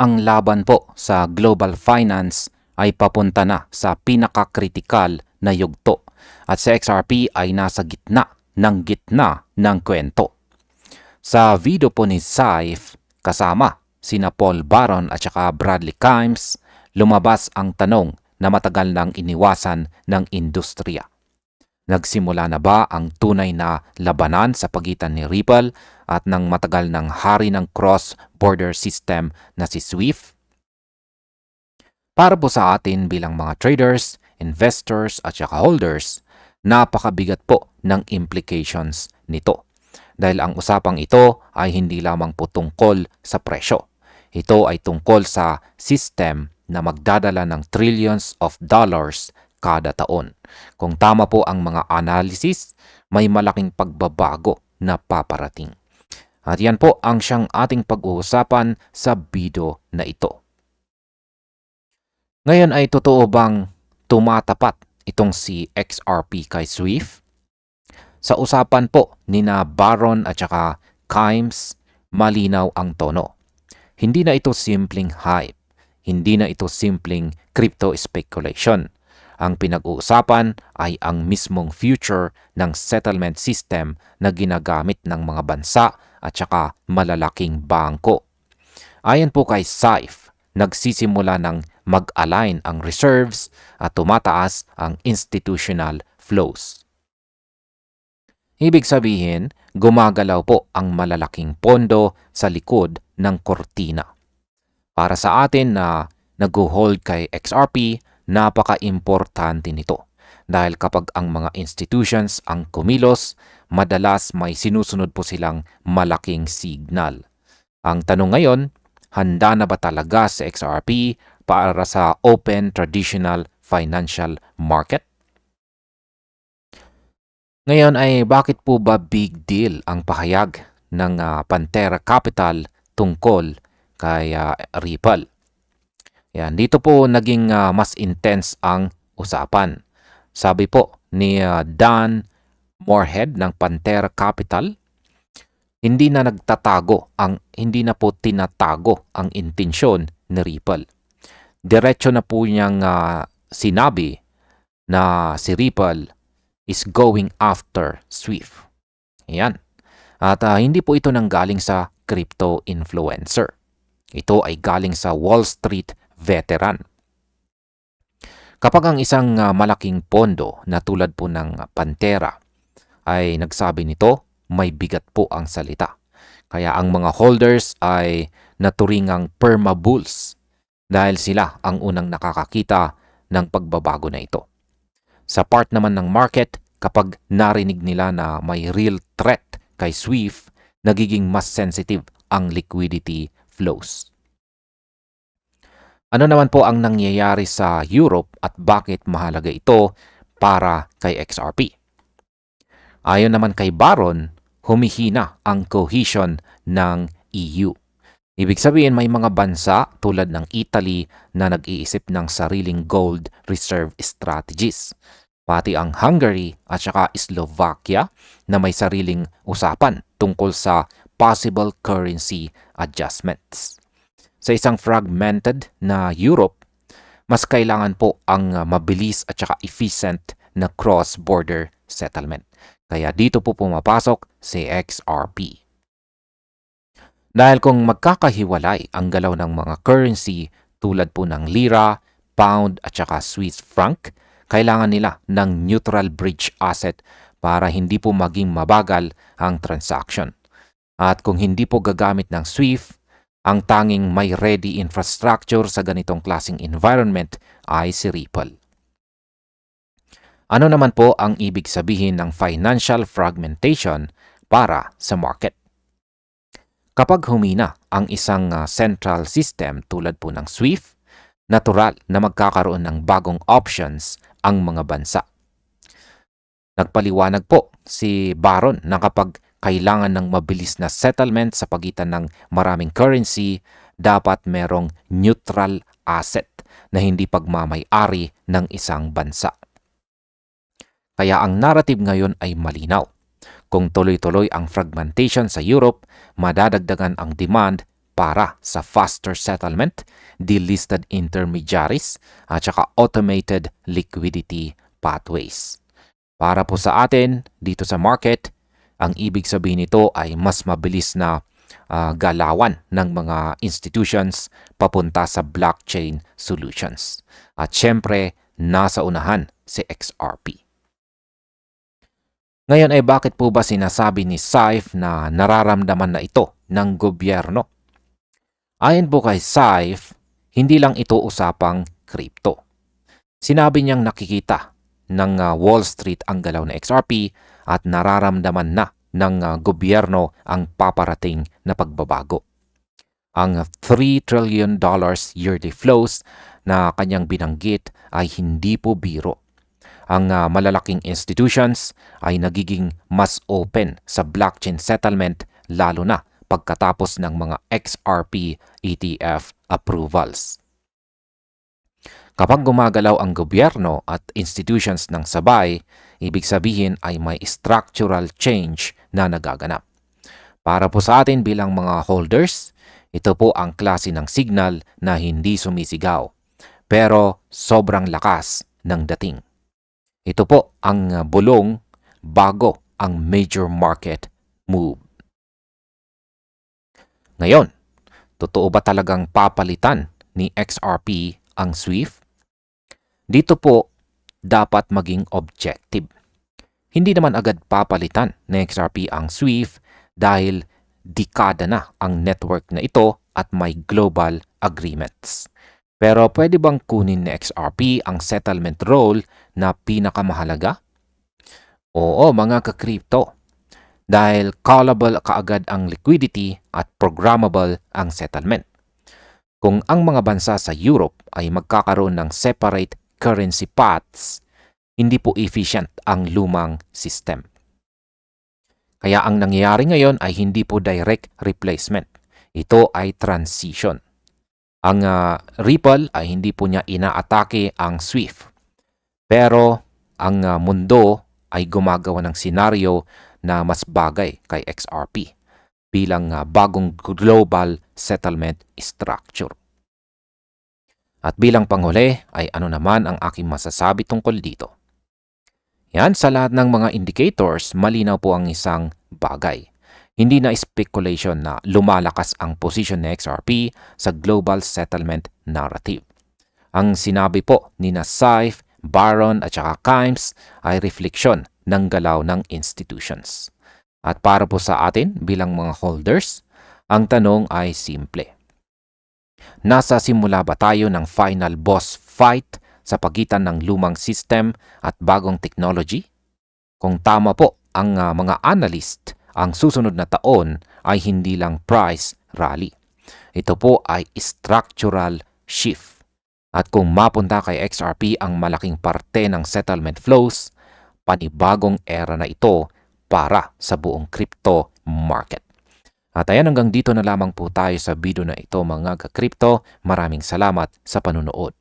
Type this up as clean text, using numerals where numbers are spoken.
Ang laban po sa global finance ay papunta na sa pinakakritikal na yugto at sa XRP ay nasa gitna ng kwento. Sa video po ni Saif kasama sina Paul Baron at saka Bradley Kimes, lumabas ang tanong na matagal nang iniwasan ng industriya. Nagsimula na ba ang tunay na labanan sa pagitan ni Ripple at ng matagal ng hari ng cross-border system na si SWIFT? Para po sa atin bilang mga traders, investors at saka holders, napakabigat po ng implications nito. Dahil ang usapang ito ay hindi lamang po tungkol sa presyo. Ito ay tungkol sa system na magdadala ng trillions of dollars kada taon. Kung tama po ang mga analysis, may malaking pagbabago na paparating. At yan po ang siyang ating pag-uusapan sa video na ito. Ngayon ay totoo bang tumatapat itong si XRP kay SWIFT? Sa usapan po ni na Baron at saka Kimes, malinaw ang tono. Hindi na ito simpleng hype. Hindi na ito simpleng crypto speculation. Ang pinag-uusapan ay ang mismong future ng settlement system na ginagamit ng mga bansa at saka malalaking bangko. Ayon po kay Saif, nagsisimula ng mag-align ang reserves at tumataas ang institutional flows. Ibig sabihin, gumagalaw po ang malalaking pondo sa likod ng kortina. Para sa atin na nag-hold kay XRP, napaka-importante nito. Dahil kapag ang mga institutions ang kumilos, madalas may sinusunod po silang malaking signal. Ang tanong ngayon, handa na ba talaga sa XRP para sa open traditional financial market? Ngayon ay bakit po ba big deal ang pahayag ng Pantera Capital tungkol kay Ripple? Yan, dito po naging mas intense ang usapan. Sabi po ni Dan Morehead ng Pantera Capital, hindi na po tinatago ang intensyon ni Ripple. Diretso na po niyang sinabi na si Ripple is going after SWIFT. Ayan. At hindi po ito nanggaling sa crypto influencer. Ito ay galing sa Wall Street veteran. Kapag ang isang malaking pondo na tulad po ng Pantera ay nagsabi nito, may bigat po ang salita. Kaya ang mga holders ay naturingang perma-bulls dahil sila ang unang nakakakita ng pagbabago na ito. Sa part naman ng market, kapag narinig nila na may real threat kay SWIFT, nagiging mas sensitive ang liquidity flows. Ano naman po ang nangyayari sa Europe at bakit mahalaga ito para kay XRP? Ayon naman kay Baron, humihina ang cohesion ng EU. Ibig sabihin may mga bansa tulad ng Italy na nag-iisip ng sariling gold reserve strategies. Pati ang Hungary at saka Slovakia na may sariling usapan tungkol sa possible currency adjustments. Sa isang fragmented na Europe, mas kailangan po ang mabilis at saka efficient na cross-border settlement. Kaya dito po pumapasok si XRP. Dahil kung magkakahiwalay ang galaw ng mga currency tulad po ng lira, pound at saka Swiss franc, kailangan nila ng neutral bridge asset para hindi po maging mabagal ang transaction. At kung hindi po gagamit ng SWIFT, ang tanging may ready infrastructure sa ganitong klaseng environment ay si Ripple. Ano naman po ang ibig sabihin ng financial fragmentation para sa market? Kapag humina ang isang central system tulad po ng SWIFT, natural na magkakaroon ng bagong options ang mga bansa. Nagpaliwanag po si Baron na kapag kailangan ng mabilis na settlement sa pagitan ng maraming currency, dapat merong neutral asset na hindi pagmamay-ari ng isang bansa. Kaya ang narrative ngayon ay malinaw. Kung tuloy-tuloy ang fragmentation sa Europe, madadagdagan ang demand para sa faster settlement, delisted intermediaries, at saka automated liquidity pathways. Para po sa atin, dito sa market, ang ibig sabihin nito ay mas mabilis na galawan ng mga institutions papunta sa blockchain solutions. At syempre, nasa unahan si XRP. Ngayon ay bakit po ba sinasabi ni Saif na nararamdaman na ito ng gobyerno? Ayon po kay Saif, hindi lang ito usapang crypto. Sinabi niyang nakikita ng Wall Street ang galaw na XRP at nararamdaman na ng gobyerno ang paparating na pagbabago. Ang $3 trillion yearly flows na kanyang binanggit ay hindi po biro. Ang malalaking institutions ay nagiging mas open sa blockchain settlement lalo na pagkatapos ng mga XRP ETF approvals. Kapag gumagalaw ang gobyerno at institutions ng sabay, ibig sabihin ay may structural change na nagaganap. Para po sa atin bilang mga holders, ito po ang klase ng signal na hindi sumisigaw, pero sobrang lakas ng dating. Ito po ang bulong bago ang major market move. Ngayon, totoo ba talagang papalitan ni XRP ang SWIFT? Dito po dapat maging objective. Hindi naman agad papalitan ni XRP ang SWIFT dahil dekada na ang network na ito at may global agreements. Pero pwede bang kunin ni XRP ang settlement role na pinakamahalaga? Oo, mga ka-crypto. Dahil callable kaagad ang liquidity at programmable ang settlement. Kung ang mga bansa sa Europe ay magkakaroon ng separate currency paths, hindi po efficient ang lumang system. Kaya ang nangyayari ngayon ay hindi po direct replacement. Ito ay transition. Ang Ripple ay hindi po niya inaatake ang SWIFT. Pero ang mundo ay gumagawa ng senaryo na mas bagay kay XRP bilang bagong global settlement structure. At bilang panghuli ay ano naman ang aking masasabi tungkol dito? Yan, sa lahat ng mga indicators, malinaw po ang isang bagay. Hindi na speculation na lumalakas ang position ni XRP sa global settlement narrative. Ang sinabi po ni Saif, Baron at saka Kimes ay refleksyon ng galaw ng institutions. At para po sa atin bilang mga holders, ang tanong ay simple. Nasa simula ba tayo ng final boss fight sa pagitan ng lumang system at bagong technology? Kung tama po ang mga analyst, ang susunod na taon ay hindi lang price rally. Ito po ay structural shift. At kung mapunta kay XRP ang malaking parte ng settlement flows, panibagong era na ito para sa buong crypto market. At ayan, hanggang dito na lamang po tayo sa video na ito mga ka-crypto. Maraming salamat sa panunood.